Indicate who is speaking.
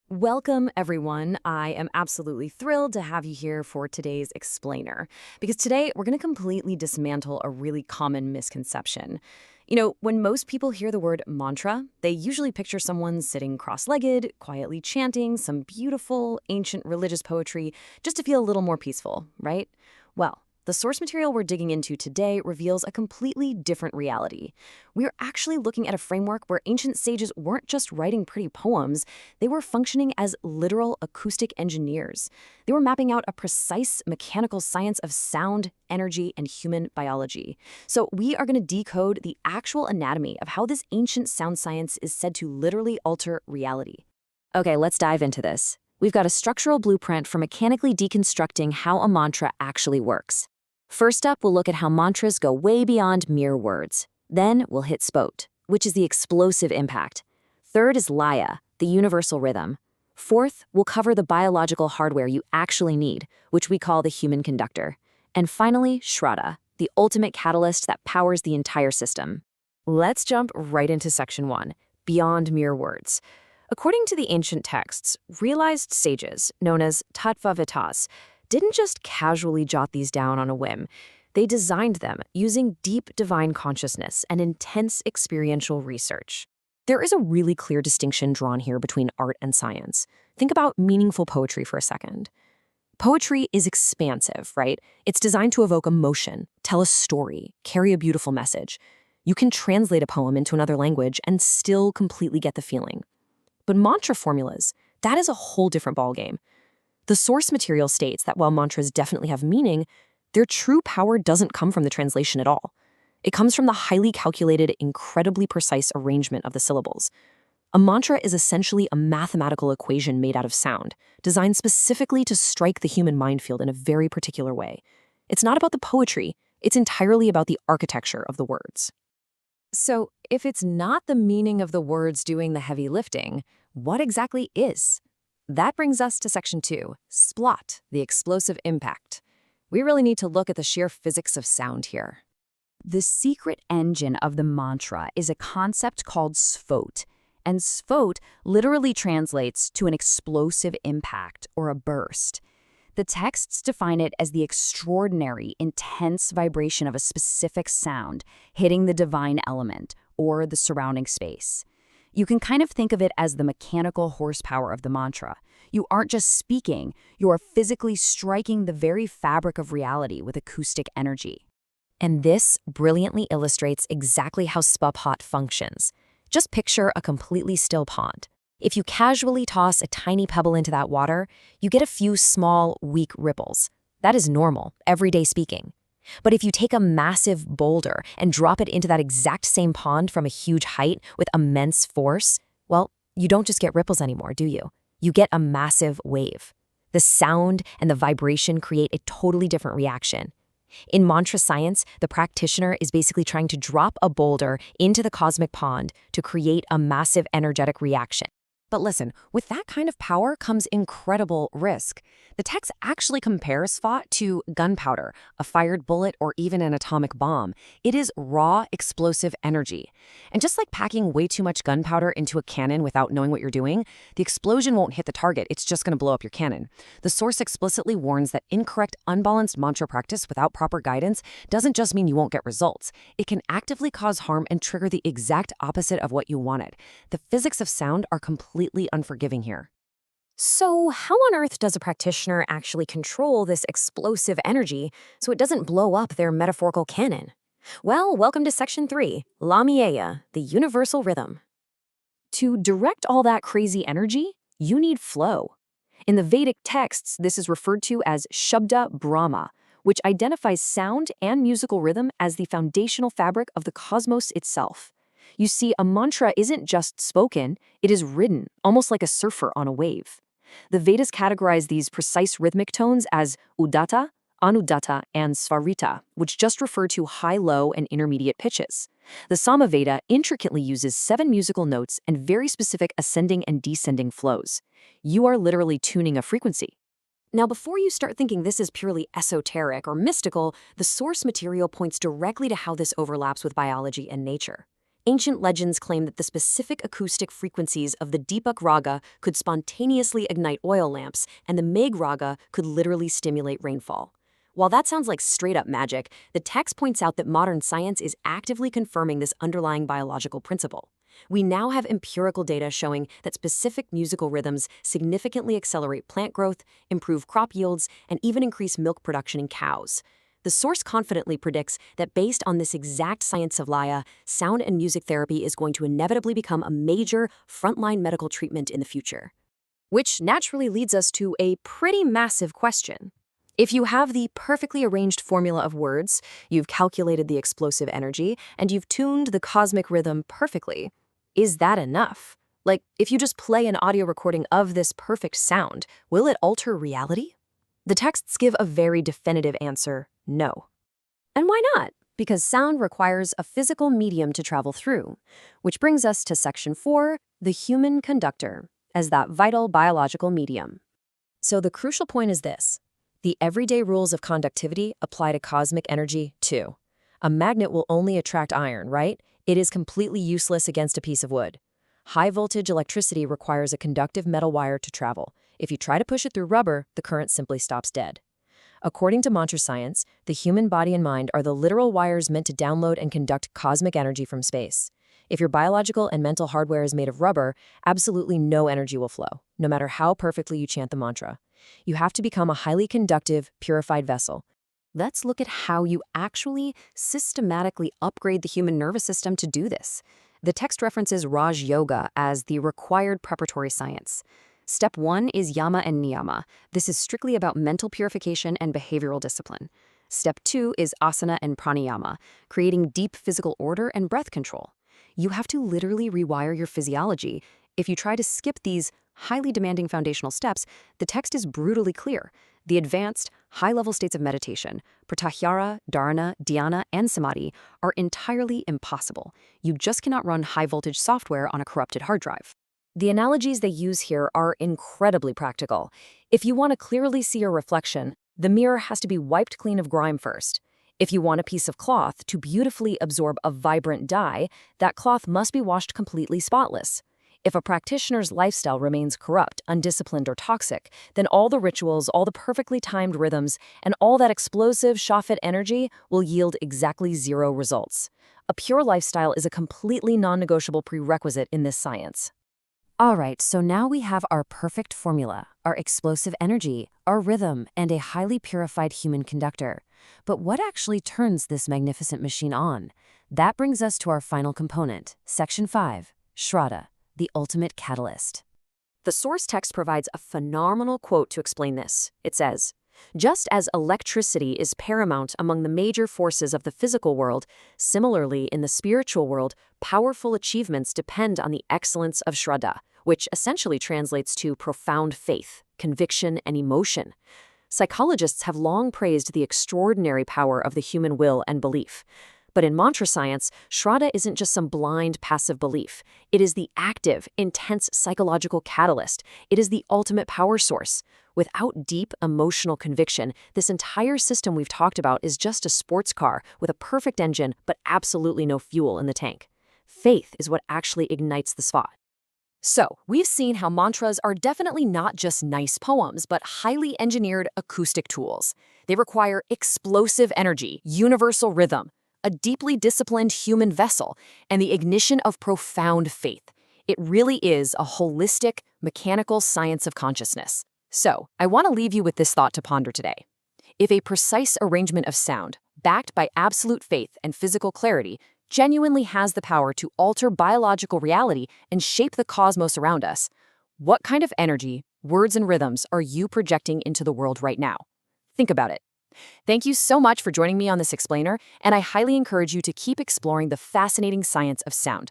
Speaker 1: Welcome, everyone. I am absolutely thrilled to have you here for today's explainer, because today we're going to completely dismantle a really common misconception. When most people hear the word mantra, they usually picture someone sitting cross-legged, quietly chanting some beautiful, ancient religious poetry just to feel a little more peaceful, right? Well, the source material we're digging into today reveals a completely different reality. We're actually looking at a framework where ancient sages weren't just writing pretty poems, they were functioning as literal acoustic engineers. They were mapping out a precise mechanical science of sound, energy, and human biology. So we are going to decode the actual anatomy of how this ancient sound science is said to literally alter reality. Okay, let's dive into this. We've got a structural blueprint for mechanically deconstructing how a mantra actually works. First up, we'll look at how mantras go way beyond mere words. Then we'll hit spot, which is the explosive impact. Third is laya, the universal rhythm. Fourth, we'll cover the biological hardware you actually need, which we call the human conductor. And finally, shraddha, the ultimate catalyst that powers the entire system. Let's jump right into section 1, beyond mere words. According to the ancient texts, realized sages, known as tattvavitas, didn't just casually jot these down on a whim. They designed them using deep divine consciousness and intense experiential research. There is a really clear distinction drawn here between art and science. Think about meaningful poetry for a second. Poetry is expansive, right? It's designed to evoke emotion, tell a story, carry a beautiful message. You can translate a poem into another language and still completely get the feeling. But mantra formulas, that is a whole different ballgame. The source material states that while mantras definitely have meaning, their true power doesn't come from the translation at all. It comes from the highly calculated, incredibly precise arrangement of the syllables. A mantra is essentially a mathematical equation made out of sound, designed specifically to strike the human mind field in a very particular way. It's not about the poetry, it's entirely about the architecture of the words. So, if it's not the meaning of the words doing the heavy lifting, what exactly is? That brings us to section 2, splot, the explosive impact. We really need to look at the sheer physics of sound here.
Speaker 2: The secret engine of the mantra is a concept called sphot, and sphot literally translates to an explosive impact or a burst. The texts define it as the extraordinary, intense vibration of a specific sound hitting the divine element or the surrounding space. You can kind of think of it as the mechanical horsepower of the mantra. You aren't just speaking, you are physically striking the very fabric of reality with acoustic energy.
Speaker 1: And this brilliantly illustrates exactly how spaphat functions. Just picture a completely still pond. If you casually toss a tiny pebble into that water, you get a few small, weak ripples. That is normal, everyday speaking. But if you take a massive boulder and drop it into that exact same pond from a huge height with immense force, well, you don't just get ripples anymore, do you? You get a massive wave. The sound and the vibration create a totally different reaction. In mantra science, the practitioner is basically trying to drop a boulder into the cosmic pond to create a massive energetic reaction. But listen, with that kind of power comes incredible risk. The text actually compares spot to gunpowder, a fired bullet, or even an atomic bomb. It is raw, explosive energy. And just like packing way too much gunpowder into a cannon without knowing what you're doing, the explosion won't hit the target, it's just going to blow up your cannon. The source explicitly warns that incorrect, unbalanced mantra practice without proper guidance doesn't just mean you won't get results. It can actively cause harm and trigger the exact opposite of what you wanted. The physics of sound are completely unforgiving here. So how on earth does a practitioner actually control this explosive energy so it doesn't blow up their metaphorical cannon? Well, welcome to section 3, Lamieya, the universal rhythm. To direct all that crazy energy, you need flow. In the Vedic texts, this is referred to as Shabda Brahma, which identifies sound and musical rhythm as the foundational fabric of the cosmos itself. You see, a mantra isn't just spoken, it is written, almost like a surfer on a wave. The Vedas categorize these precise rhythmic tones as udatta, anudatta, and svarita, which just refer to high, low, and intermediate pitches. The Samaveda intricately uses 7 musical notes and very specific ascending and descending flows. You are literally tuning a frequency. Now, before you start thinking this is purely esoteric or mystical, the source material points directly to how this overlaps with biology and nature. Ancient legends claim that the specific acoustic frequencies of the Deepak Raga could spontaneously ignite oil lamps, and the Megh Raga could literally stimulate rainfall. While that sounds like straight-up magic, the text points out that modern science is actively confirming this underlying biological principle. We now have empirical data showing that specific musical rhythms significantly accelerate plant growth, improve crop yields, and even increase milk production in cows. The source confidently predicts that based on this exact science of Laya, sound and music therapy is going to inevitably become a major frontline medical treatment in the future. Which naturally leads us to a pretty massive question. If you have the perfectly arranged formula of words, you've calculated the explosive energy, and you've tuned the cosmic rhythm perfectly, is that enough? Like, if you just play an audio recording of this perfect sound, will it alter reality? The texts give a very definitive answer, no. And why not? Because sound requires a physical medium to travel through, which brings us to Section 4, the human conductor, as that vital biological medium. So the crucial point is this. The everyday rules of conductivity apply to cosmic energy, too. A magnet will only attract iron, right? It is completely useless against a piece of wood. High-voltage electricity requires a conductive metal wire to travel. If you try to push it through rubber, the current simply stops dead. According to mantra science, the human body and mind are the literal wires meant to download and conduct cosmic energy from space. If your biological and mental hardware is made of rubber, absolutely no energy will flow, no matter how perfectly you chant the mantra. You have to become a highly conductive, purified vessel. Let's look at how you actually systematically upgrade the human nervous system to do this. The text references Raj Yoga as the required preparatory science. Step 1 is yama and niyama. This is strictly about mental purification and behavioral discipline. Step 2 is asana and pranayama, creating deep physical order and breath control. You have to literally rewire your physiology. If you try to skip these highly demanding foundational steps, the text is brutally clear. The advanced, high-level states of meditation, pratyahara, dharana, dhyana, and samadhi, are entirely impossible. You just cannot run high-voltage software on a corrupted hard drive. The analogies they use here are incredibly practical. If you want to clearly see your reflection, the mirror has to be wiped clean of grime first. If you want a piece of cloth to beautifully absorb a vibrant dye, that cloth must be washed completely spotless. If a practitioner's lifestyle remains corrupt, undisciplined, or toxic, then all the rituals, all the perfectly timed rhythms, and all that explosive, shafet energy will yield exactly zero results. A pure lifestyle is a completely non-negotiable prerequisite in this science. All right, so now we have our perfect formula, our explosive energy, our rhythm, and a highly purified human conductor. But what actually turns this magnificent machine on? That brings us to our final component, Section 5, Shraddha, the ultimate catalyst. The source text provides a phenomenal quote to explain this. It says, "Just as electricity is paramount among the major forces of the physical world, similarly in the spiritual world, powerful achievements depend on the excellence of Shraddha, which essentially translates to profound faith, conviction, and emotion." Psychologists have long praised the extraordinary power of the human will and belief. But in mantra science, Shraddha isn't just some blind, passive belief. It is the active, intense psychological catalyst. It is the ultimate power source. Without deep, emotional conviction, this entire system we've talked about is just a sports car with a perfect engine but absolutely no fuel in the tank. Faith is what actually ignites the spot. So, we've seen how mantras are definitely not just nice poems, but highly engineered acoustic tools. They require explosive energy, universal rhythm, a deeply disciplined human vessel, and the ignition of profound faith. It really is a holistic, mechanical science of consciousness. So, I want to leave you with this thought to ponder today. If a precise arrangement of sound, backed by absolute faith and physical clarity, genuinely has the power to alter biological reality and shape the cosmos around us, what kind of energy, words, and rhythms are you projecting into the world right now? Think about it. Thank you so much for joining me on this explainer, and I highly encourage you to keep exploring the fascinating science of sound